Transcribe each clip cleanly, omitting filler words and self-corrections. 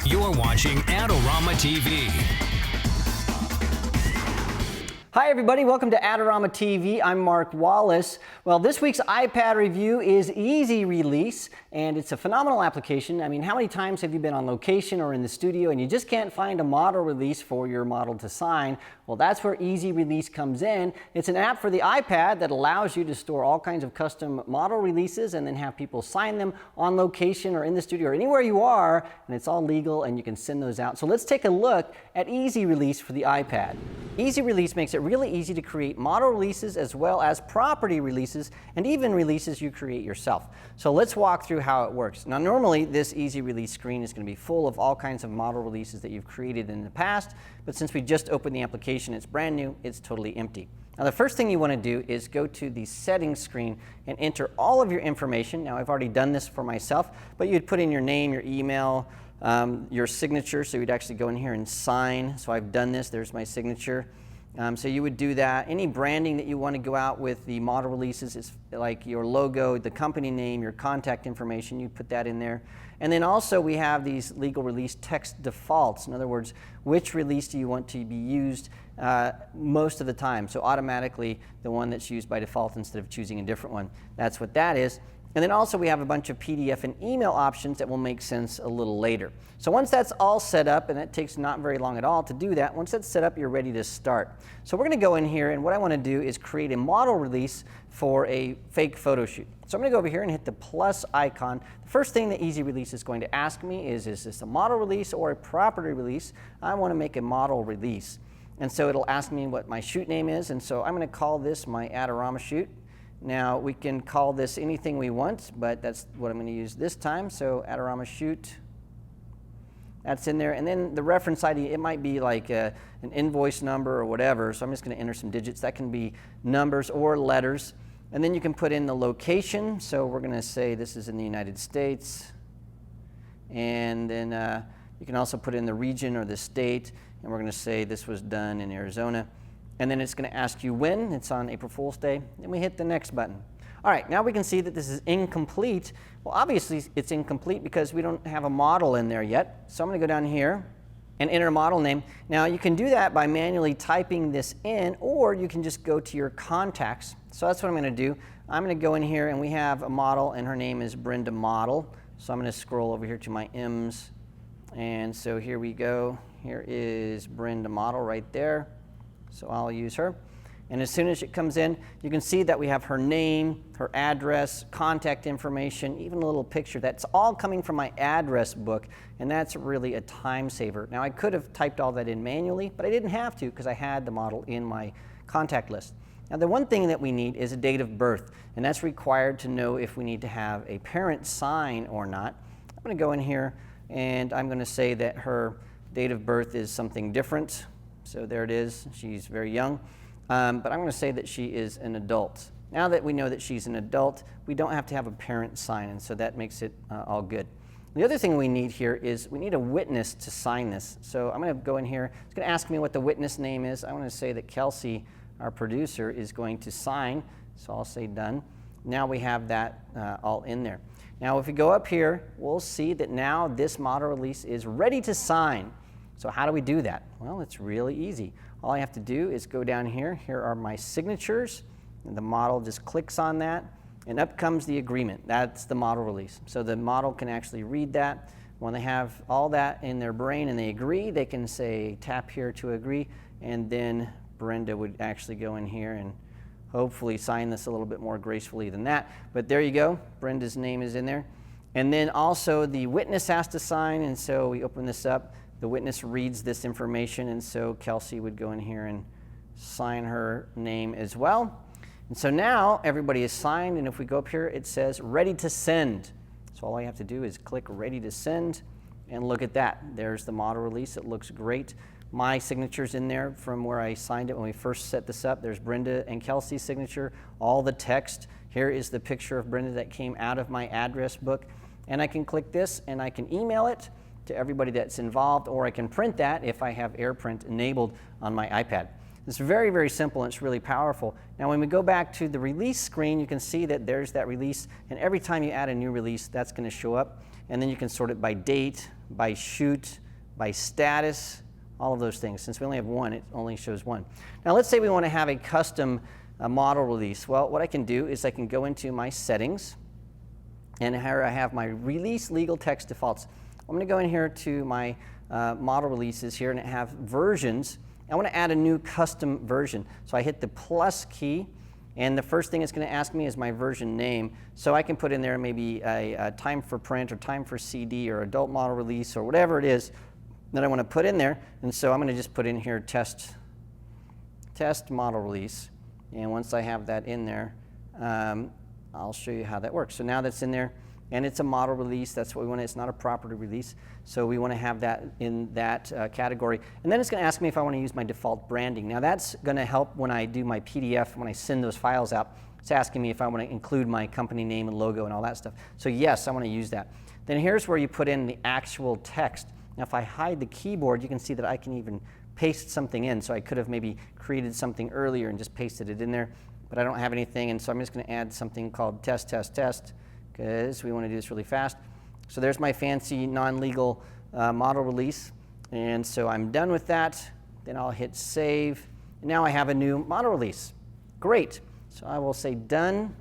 You're watching Adorama TV. Hi everybody, welcome to Adorama TV. I'm Mark Wallace. Well, this week's iPad review is Easy Release, and it's a phenomenal application. I mean, how many times have you been on location or in the studio and you just can't find a model release for your model to sign? Well, that's where Easy Release comes in. It's an app for the iPad that allows you to store all kinds of custom model releases and then have people sign them on location or in the studio or anywhere you are, and it's all legal and you can send those out. So let's take a look at Easy Release for the iPad. Easy Release makes it really easy to create model releases as well as property releases and even releases you create yourself. So let's walk through how it works. Now normally this Easy Release screen is going to be full of all kinds of model releases that you've created in the past, but since we just opened the application, it's brand new, it's totally empty. Now the first thing you want to do is go to the settings screen and enter all of your information. Now I've already done this for myself, but you'd put in your name, your email, your signature, so you'd actually go in here and sign. So I've done this, there's my signature. So you would do that. Any branding that you want to go out with the model releases, it's like your logo, the company name, your contact information, you put that in there. And then also we have these legal release text defaults. In other words, which release do you want to be used most of the time? So automatically the one that's used by default instead of choosing a different one. That's what that is. And then also we have a bunch of PDF and email options that will make sense a little later. So once that's all set up, and it takes not very long at all to do that, once that's set up, you're ready to start. So we're going to go in here, and what I want to do is create a model release for a fake photo shoot. So I'm going to go over here and hit the plus icon. The first thing the Easy Release is going to ask me is this a model release or a property release? I want to make a model release. And so it'll ask me what my shoot name is, and so I'm going to call this my Adorama shoot. Now we can call this anything we want, but that's what I'm going to use this time. So Adorama shoot, that's in there. And then the reference ID, it might be like an invoice number or whatever. So I'm just going to enter some digits. That can be numbers or letters. And then you can put in the location. So we're going to say this is in the United States. And then you can also put in the region or the state. And we're going to say this was done in Arizona. And then it's going to ask you when. It's on April Fool's Day. Then we hit the next button. All right, now we can see that this is incomplete. Well, obviously it's incomplete because we don't have a model in there yet. So I'm going to go down here and enter a model name. Now you can do that by manually typing this in, or you can just go to your contacts. So that's what I'm going to do. I'm going to go in here, and we have a model, and her name is Brenda Model. So I'm going to scroll over here to my M's. And so here we go. Here is Brenda Model right there. So I'll use her. And as soon as it comes in, you can see that we have her name, her address, contact information, even a little picture. That's all coming from my address book, and that's really a time saver. Now I could have typed all that in manually, but I didn't have to because I had the model in my contact list. Now the one thing that we need is a date of birth, and that's required to know if we need to have a parent sign or not. I'm going to go in here, and I'm going to say that her date of birth is something different. So there it is. She's very young. But I'm going to say that she is an adult. Now that we know that she's an adult, we don't have to have a parent sign, and so that makes it all good. The other thing we need here is we need a witness to sign this. So I'm going to go in here. It's going to ask me what the witness name is. I want to say that Kelsey, our producer, is going to sign. So I'll say done. Now we have that all in there. Now if we go up here, we'll see that now this model release is ready to sign. So how do we do that? Well, it's really easy. All I have to do is go down here. Here are my signatures. And the model just clicks on that, and up comes the agreement. That's the model release. So the model can actually read that. When they have all that in their brain and they agree, they can say tap here to agree, and then Brenda would actually go in here and hopefully sign this a little bit more gracefully than that. But there you go. Brenda's name is in there. And then also the witness has to sign, and so we open this up. The witness reads this information, and so Kelsey would go in here and sign her name as well. And so now everybody is signed, and if we go up here, it says ready to send. So all I have to do is click ready to send, and look at that. There's the model release. It looks great. My signature's in there from where I signed it when we first set this up. There's Brenda and Kelsey's signature, all the text. Here is the picture of Brenda that came out of my address book. And I can click this, and I can email it to everybody that's involved, or I can print that if I have AirPrint enabled on my iPad. It's very, very simple, and it's really powerful. Now when we go back to the release screen, you can see that there's that release, and every time you add a new release, that's going to show up, and then you can sort it by date, by shoot, by status, all of those things. Since we only have one, it only shows one. Now let's say we want to have a custom model release. Well, what I can do is I can go into my settings, and here I have my release legal text defaults. I'm going to go in here to my model releases here, and I have versions. I want to add a new custom version. So I hit the plus key, and the first thing it's going to ask me is my version name. So I can put in there maybe a time for print or time for CD or adult model release or whatever it is that I want to put in there. And so I'm going to just put in here test model release. And once I have that in there, I'll show you how that works. So now that's in there, and it's a model release. That's what we want. It's not a property release. So we want to have that in that category. And then it's going to ask me if I want to use my default branding. Now that's going to help when I do my PDF, when I send those files out. It's asking me if I want to include my company name and logo and all that stuff. So yes, I want to use that. Then here's where you put in the actual text. Now if I hide the keyboard, you can see that I can even paste something in. So I could have maybe created something earlier and just pasted it in there, but I don't have anything, and so I'm just going to add something called test, because we want to do this really fast. So there's my fancy non-legal model release, and so I'm done with that. Then I'll hit save, and now I have a new model release. Great. So I will say done,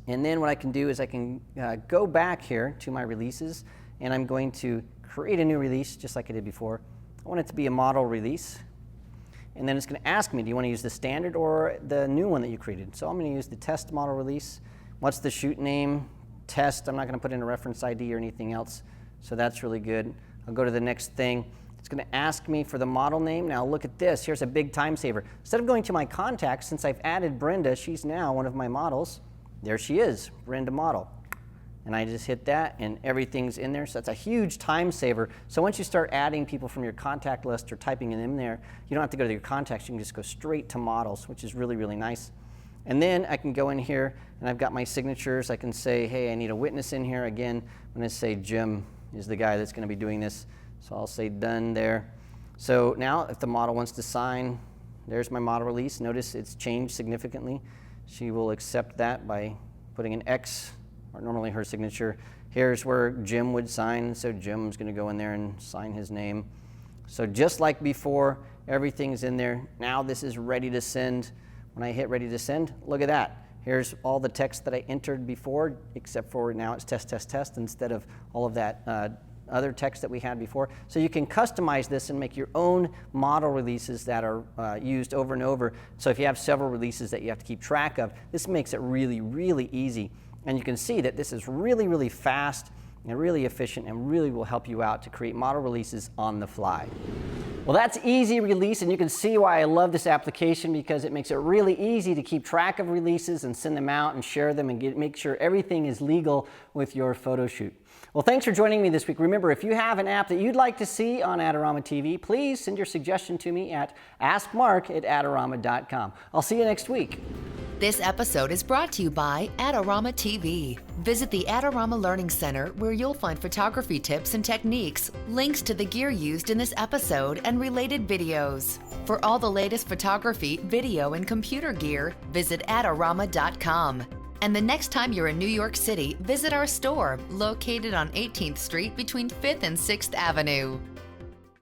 and then what I can do is I can go back here to my releases, and I'm going to create a new release just like I did before. I want it to be a model release. And then it's going to ask me, do you want to use the standard or the new one that you created? So I'm going to use the test model release. What's the shoot name? Test. I'm not going to put in a reference ID or anything else. So that's really good. I'll go to the next thing. It's going to ask me for the model name. Now look at this. Here's a big time saver. Instead of going to my contacts, since I've added Brenda, she's now one of my models. There she is, Brenda model. And I just hit that, and everything's in there. So that's a huge time saver. So once you start adding people from your contact list or typing in there, you don't have to go to your contacts. You can just go straight to models, which is really, really nice. And then I can go in here, and I've got my signatures. I can say, hey, I need a witness in here. Again, I'm going to say Jim is the guy that's going to be doing this. So I'll say done there. So now if the model wants to sign, there's my model release. Notice it's changed significantly. She will accept that by putting an X, or normally her signature. Here's where Jim would sign, so Jim's going to go in there and sign his name. So just like before, everything's in there. Now this is ready to send. When I hit ready to send, look at that. Here's all the text that I entered before, except for now it's test instead of all of that other text that we had before. So you can customize this and make your own model releases that are used over and over. So if you have several releases that you have to keep track of, this makes it really, really easy. And you can see that this is really, really fast and really efficient and really will help you out to create model releases on the fly. Well, that's easy release, and you can see why I love this application, because it makes it really easy to keep track of releases and send them out and share them and make sure everything is legal with your photo shoot. Well, thanks for joining me this week. Remember, if you have an app that you'd like to see on Adorama TV, please send your suggestion to me at AskMark@Adorama.com. I'll see you next week. This episode is brought to you by Adorama TV. Visit the Adorama Learning Center, where you'll find photography tips and techniques, links to the gear used in this episode, and related videos. For all the latest photography, video, and computer gear, visit Adorama.com. And the next time you're in New York City, visit our store, located on 18th Street between 5th and 6th Avenue.